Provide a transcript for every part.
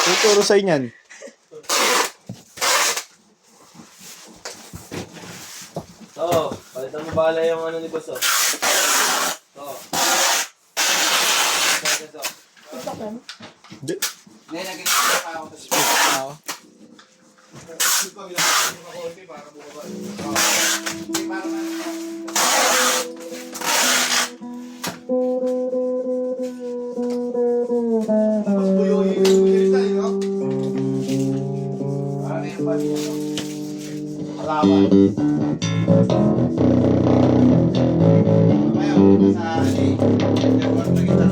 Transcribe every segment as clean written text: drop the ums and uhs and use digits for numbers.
Tuturo sa inyan. Oo, palitan mo bala yung ano ni Boss, oh. Oo. Hindi. Hindi, nag-iisip pa ako. Ako. Para bumaba. Hindi, para man. Mas buyo yung tayo, no? Parang yung pati mo, no? Alawan. Mamaya, sa ali. Nagkaroon na kita.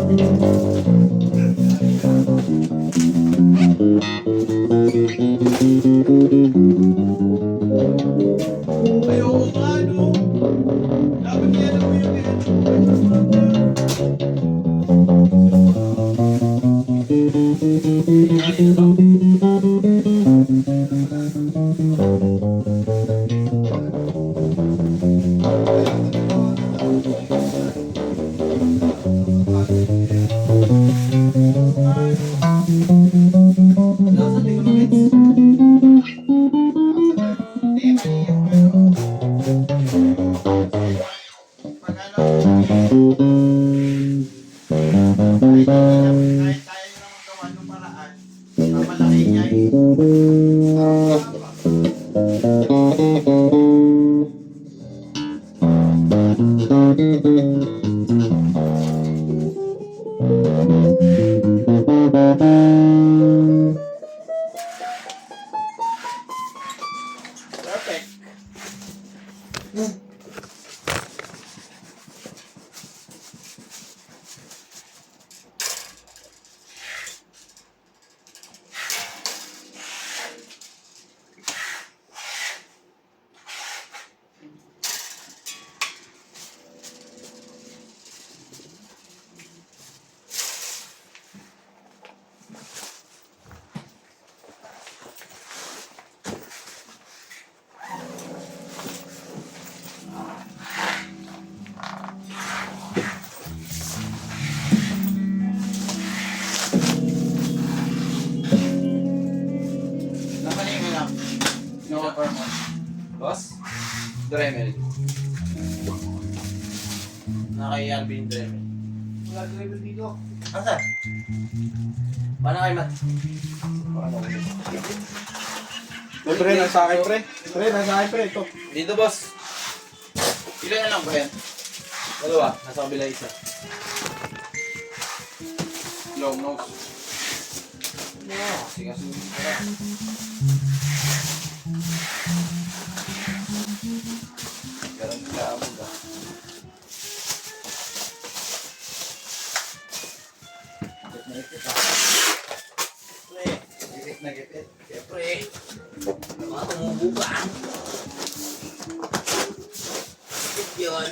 Ayoko nga, no? Dapat yan ako yung kahit tayo naman gawa ng paraan, papalaki niya perfect. Napalingan lang. No offer mo. Boss? Dremel. Nakaiyan yung Dremel. Wala dremel dito. Asa? Paano kayo mat? Pre, nasa akin, pre. Pre, nasa akin, pre. Ito. Dito, boss. Ilan na lang ba yan? Dalawa. Nasa kabila isa. Long nose. Sige, sige. Ganun sila abog ah. Gipit na gipit. Siyempre. Mga tumubuka. Yun.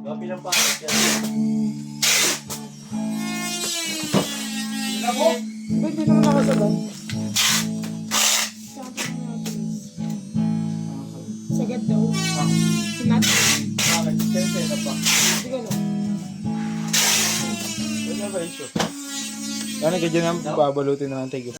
Gabi ng pangit yan. Sila mo? Ba't di naman nakasabay? Sagad daw. Sinat. Bakit? Sensei na pa. Hindi ka lang. Wala ba issue? Yan, ganyan na babalutin na ng tigil.